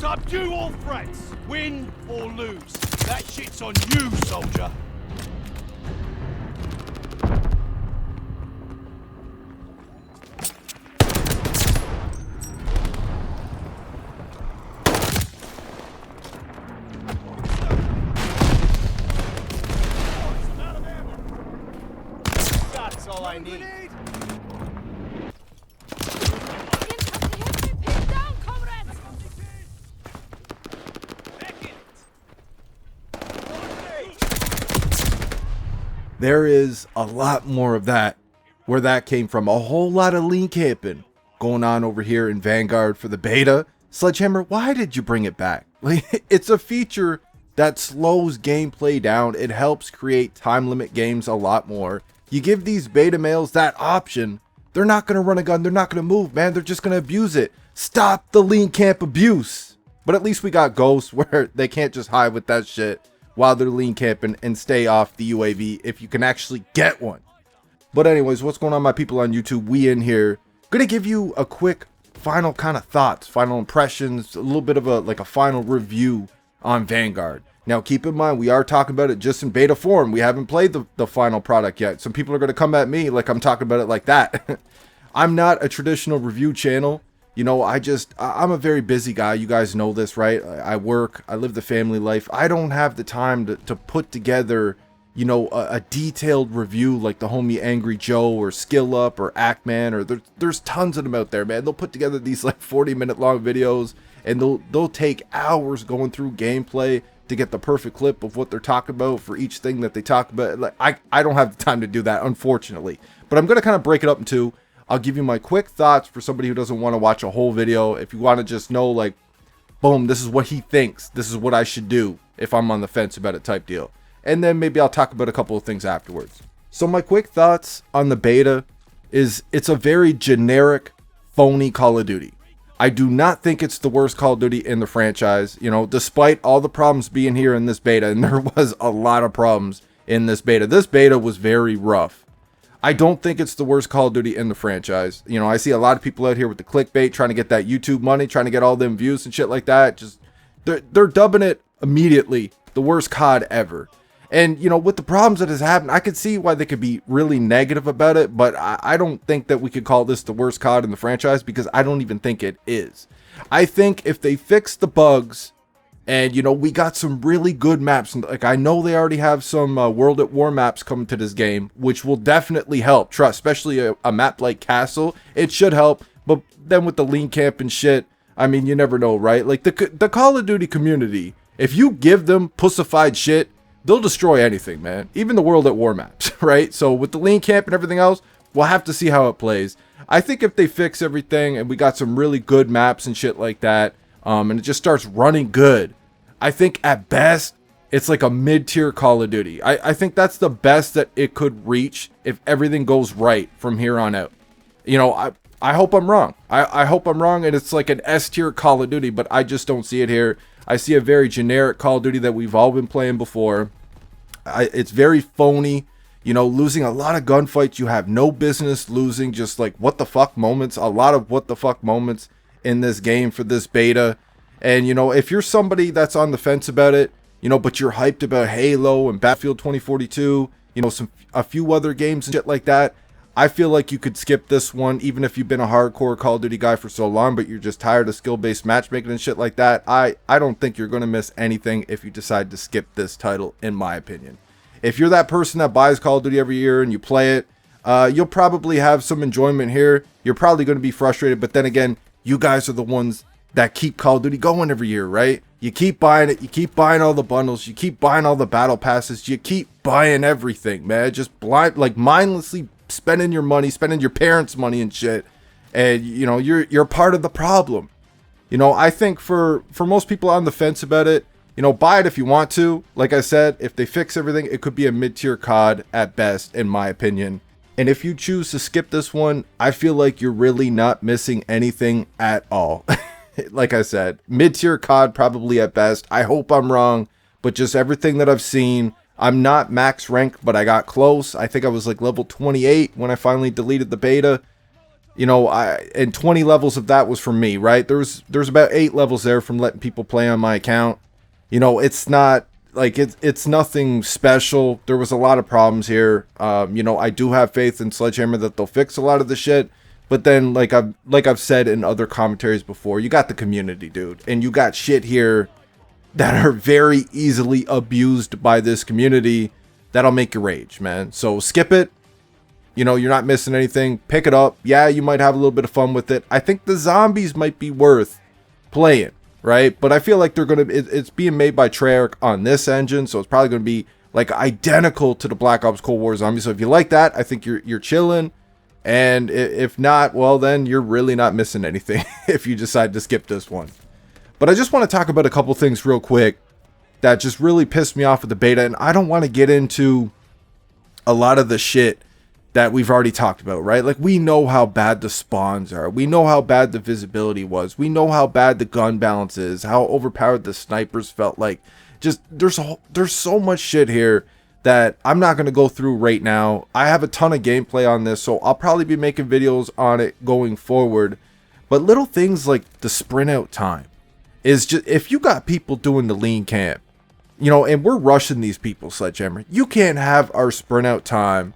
Subdue all threats. Win or lose. That shit's on you, soldier. That's all I need. There is a lot more of that, where that came from. A whole lot of lean camping going on over here in Vanguard for the beta. Sledgehammer, why did you bring it back? Like, it's a feature that slows gameplay down. It helps create time limit games a lot more. You give these beta males that option, they're not going to run a gun, they're not going to move, man. They're just going to abuse it. Stop the lean camp abuse. But at least we got ghosts where they can't just hide with that shit while they're lean camping and stay off the UAV if you can actually get one. But anyways, what's going on, my people on YouTube? We in here gonna give you a quick final kind of thoughts, final impressions, a little bit of a final review on Vanguard. Now keep in mind, we are talking about it just in beta form. We haven't played the final product yet. Some people are gonna come at me like I'm talking about it like that. I'm not a traditional review channel. You know, I'm a very busy guy. You guys know this, right? I work, I live the family life. I don't have the time to put together, you know, a detailed review like the homie Angry Joe or Skill Up or Ackman, or there's tons of them out there, man. They'll put together these like 40-minute long videos, and they'll take hours going through gameplay to get the perfect clip of what they're talking about for each thing that they talk about. Like I don't have the time to do that, unfortunately. But I'm gonna kind of break it up in two. I'll give you my quick thoughts for somebody who doesn't want to watch a whole video. If you want to just know, like, boom, this is what he thinks, this is what I should do if I'm on the fence about it type deal. And then maybe I'll talk about a couple of things afterwards. So my quick thoughts on the beta is it's a very generic, phony Call of Duty. I do not think it's the worst Call of Duty in the franchise, you know, despite all the problems being here in this beta, and there was a lot of problems in this beta. This beta was very rough. I don't think it's the worst Call of Duty in the franchise. You know, I see a lot of people out here with the clickbait trying to get that YouTube money, trying to get all them views and shit like that. Just they're dubbing it immediately the worst COD ever. And, you know, with the problems that has happened, I could see why they could be really negative about it, but I don't think that we could call this the worst COD in the franchise, because I don't even think it is. I think if they fix the bugs, and, you know, we got some really good maps. Like, I know they already have some World at War maps coming to this game, which will definitely help. Trust, especially a map like Castle. It should help. But then with the lean camp and shit, I mean, you never know, right? Like, the Call of Duty community, if you give them pussified shit, they'll destroy anything, man. Even the World at War maps, right? So with the lean camp and everything else, we'll have to see how it plays. I think if they fix everything and we got some really good maps and shit like that, and it just starts running good, I think at best it's like a mid-tier Call of Duty. I think that's the best that it could reach if everything goes right from here on out. You know, I hope I'm wrong. I hope I'm wrong and it's like an S-tier Call of Duty, but I just don't see it here. I see a very generic Call of Duty that we've all been playing before. It's very phony. You know, losing a lot of gunfights you have no business losing. Just like what the fuck moments. A lot of what the fuck moments in this game for this beta. And, you know, if you're somebody that's on the fence about it, you know, but you're hyped about Halo and Battlefield 2042, you know, a few other games and shit like that, I feel like you could skip this one, even if you've been a hardcore Call of Duty guy for so long, but you're just tired of skill-based matchmaking and shit like that. I don't think you're going to miss anything if you decide to skip this title, in my opinion. If you're that person that buys Call of Duty every year and you play it, you'll probably have some enjoyment here. You're probably going to be frustrated, but then again, you guys are the ones that keep Call of Duty going every year, right? You keep buying it, you keep buying all the bundles, you keep buying all the battle passes, you keep buying everything, man. Just blind, like mindlessly spending your money, spending your parents' money and shit. And, you know, you're part of the problem. You know, I think for most people on the fence about it, you know, buy it if you want to. Like I said, if they fix everything, it could be a mid-tier COD at best, in my opinion. And if you choose to skip this one, I feel like you're really not missing anything at all. Like I said, mid-tier COD probably at best. I hope I'm wrong, but just everything that I've seen, I'm not max ranked, but I got close. I think I was like level 28 when I finally deleted the beta. You know, and 20 levels of that was from me, right? There's about 8 levels there from letting people play on my account. You know, it's not like it's nothing special. There was a lot of problems here. You know, I do have faith in Sledgehammer that they'll fix a lot of the shit. But then, like I've said in other commentaries before, you got the community, dude, and you got shit here that are very easily abused by this community. That'll make you rage, man. So skip it. You know, you're not missing anything. Pick it up. Yeah, you might have a little bit of fun with it. I think the zombies might be worth playing, right? But I feel like they're going to... It's being made by Treyarch on this engine, so it's probably going to be, like, identical to the Black Ops Cold War Zombies. So if you like that, I think you're chilling. And if not, well, then you're really not missing anything if you decide to skip this one. But I just want to talk about a couple things real quick that just really pissed me off with the beta. And I don't want to get into a lot of the shit that we've already talked about, right? Like, we know how bad the spawns are. We know how bad the visibility was. We know how bad the gun balance is, how overpowered the snipers felt. Like, just there's so much shit here that I'm not going to go through right now. I have a ton of gameplay on this, so I'll probably be making videos on it going forward. But little things like the sprint out time is just, if you got people doing the lean camp, you know, and we're rushing these people, Sledgehammer, you can't have our sprint out time,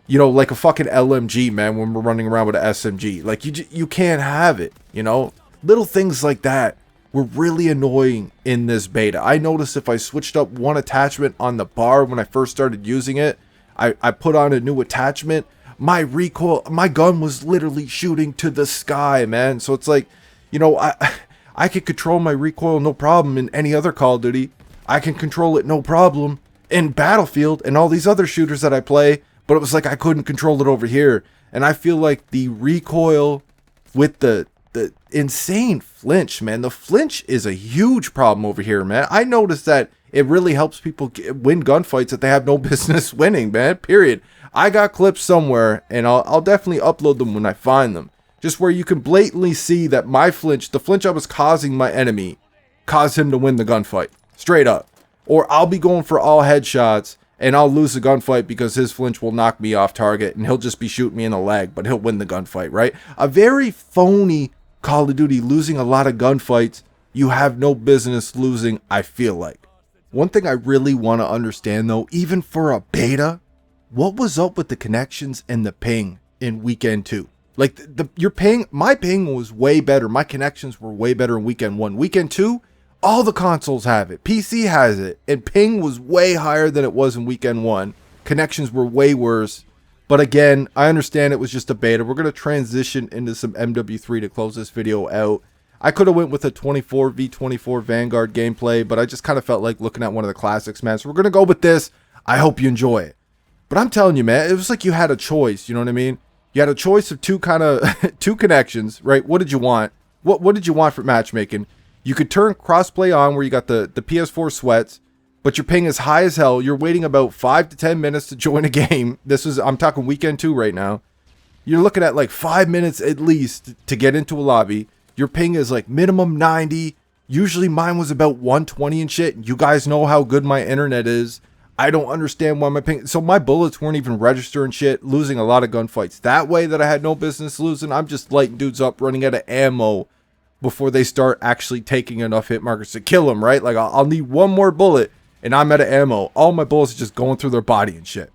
you know, like a fucking LMG, man, when we're running around with an SMG. Like, you can't have it, you know? Little things like that were really annoying in this beta. I noticed if I switched up one attachment on the bar when I first started using it, I put on a new attachment, my recoil, my gun was literally shooting to the sky, man. So it's like, you know, I could control my recoil no problem in any other Call of Duty. I can control it no problem in Battlefield and all these other shooters that I play. But it was like I couldn't control it over here. And I feel like the recoil with the insane flinch, man. The flinch is a huge problem over here, man. I noticed that it really helps people win gunfights that they have no business winning, man. Period. I got clips somewhere, and I'll definitely upload them when I find them. Just where you can blatantly see that my flinch, the flinch I was causing my enemy, caused him to win the gunfight. Straight up. Or I'll be going for all headshots, and I'll lose the gunfight because his flinch will knock me off target and he'll just be shooting me in the leg, but he'll win the gunfight, right? A very phony Call of Duty, losing a lot of gunfights you have no business losing, I feel like. One thing I really want to understand though, even for a beta, what was up with the connections and the ping in Weekend 2? Like, your ping, my ping was way better. My connections were way better in Weekend 1. Weekend 2, all the consoles have it. PC has it. And ping was way higher than it was in Weekend 1. Connections were way worse. But again, I understand it was just a beta. We're going to transition into some MW3 to close this video out. I could have went with a 24v24 Vanguard gameplay, but I just kind of felt like looking at one of the classics, man. So we're going to go with this. I hope you enjoy it. But I'm telling you, man, it was like you had a choice. You know what I mean? You had a choice of two connections, right? What did you want? What did you want for matchmaking? You could turn crossplay on where you got the PS4 sweats, but your ping is high as hell. You're waiting about 5 to 10 minutes to join a game. I'm talking Weekend 2 right now. You're looking at like 5 minutes at least to get into a lobby. Your ping is like minimum 90. Usually mine was about 120 and shit. You guys know how good my internet is. I don't understand why my ping... So my bullets weren't even registering shit. Losing a lot of gunfights that way that I had no business losing. I'm just lighting dudes up, running out of ammo before they start actually taking enough hit markers to kill them, right? Like, I'll need one more bullet and I'm out of ammo. All my bullets are just going through their body and shit.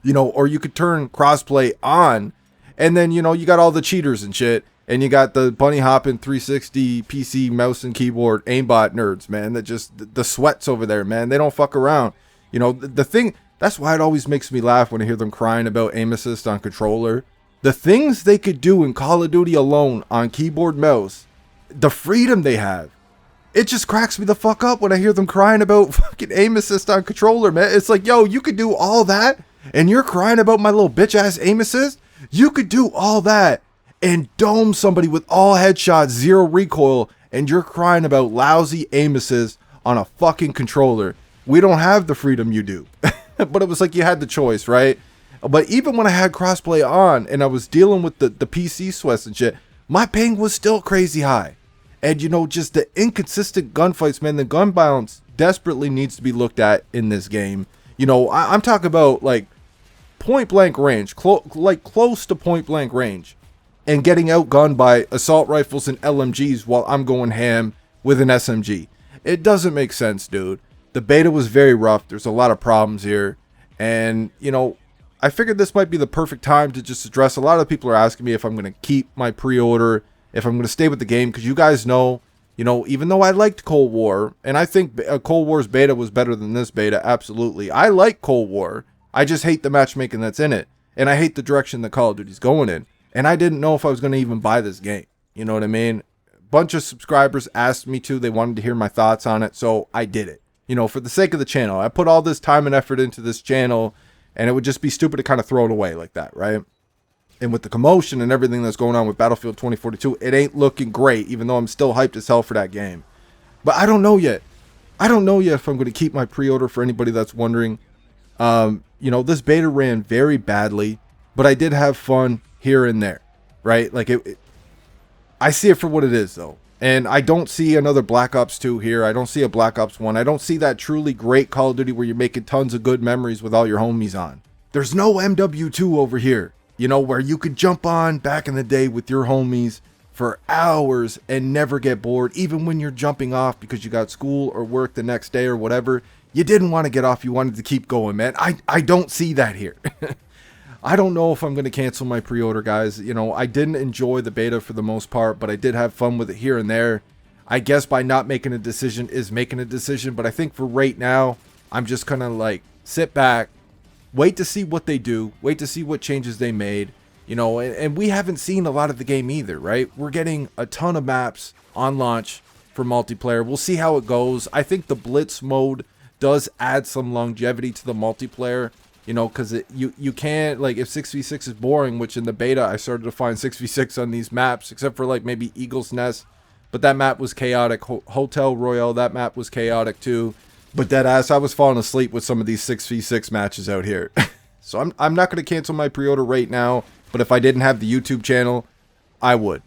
You know, or you could turn crossplay on and then, you know, you got all the cheaters and shit. And you got the bunny hopping 360 PC mouse and keyboard aimbot nerds, man. That just, the sweats over there, man. They don't fuck around. You know, the thing, that's why it always makes me laugh when I hear them crying about aim assist on controller. The things they could do in Call of Duty alone on keyboard mouse, the freedom they have, it just cracks me the fuck up when I hear them crying about fucking aim assist on controller, man. It's like, yo, you could do all that and you're crying about my little bitch ass aim assist? You could do all that and dome somebody with all headshots, 0 recoil, and you're crying about lousy aim assist on a fucking controller. We don't have the freedom you do. But it was like you had the choice, right? But even when I had crossplay on and I was dealing with the PC sweats and shit, my ping was still crazy high. And, you know, just the inconsistent gunfights, man, the gun balance desperately needs to be looked at in this game. You know, I'm talking about, like, point blank range, close to point blank range. and getting outgunned by assault rifles and LMGs while I'm going ham with an SMG. It doesn't make sense, dude. The beta was very rough. There's a lot of problems here. And, you know, I figured this might be the perfect time to just address. A lot of people are asking me if I'm going to keep my pre-order, if I'm going to stay with the game, because you guys know, you know, even though I liked Cold War, and I think Cold War's beta was better than this beta, absolutely. I like Cold War. I just hate the matchmaking that's in it. And I hate the direction that Call of Duty's going in. And I didn't know if I was going to even buy this game. You know what I mean? A bunch of subscribers asked me to. They wanted to hear my thoughts on it, so I did it. You know, for the sake of the channel. I put all this time and effort into this channel, and it would just be stupid to kind of throw it away like that, right? And with the commotion and everything that's going on with Battlefield 2042, it ain't looking great, even though I'm still hyped as hell for that game. But I don't know yet. I don't know yet if I'm going to keep my pre-order, for anybody that's wondering. You know, this beta ran very badly, but I did have fun here and there, right? Like, I see it for what it is, though. And I don't see another Black Ops 2 here. I don't see a Black Ops 1. I don't see that truly great Call of Duty where you're making tons of good memories with all your homies on. There's no MW2 over here, you know, where you could jump on back in the day with your homies for hours and never get bored, even when you're jumping off because you got school or work the next day or whatever. You didn't want to get off. You wanted to keep going, man. I don't see that here. I don't know if I'm going to cancel my pre-order, guys. You know, I didn't enjoy the beta for the most part, but I did have fun with it here and there. I guess by not making a decision is making a decision, but I think for right now, I'm just going to like sit back, wait to see what they do, wait to see what changes they made, you know, and we haven't seen a lot of the game either, right? We're getting a ton of maps on launch for multiplayer. We'll see how it goes. I think the Blitz mode does add some longevity to the multiplayer. You know, because you can't, like, if 6v6 is boring, which in the beta I started to find 6v6 on these maps, except for, like, maybe Eagle's Nest. But that map was chaotic. Hotel Royale, that map was chaotic too. But deadass, I was falling asleep with some of these 6v6 matches out here. So I'm not going to cancel my pre-order right now. But if I didn't have the YouTube channel, I would.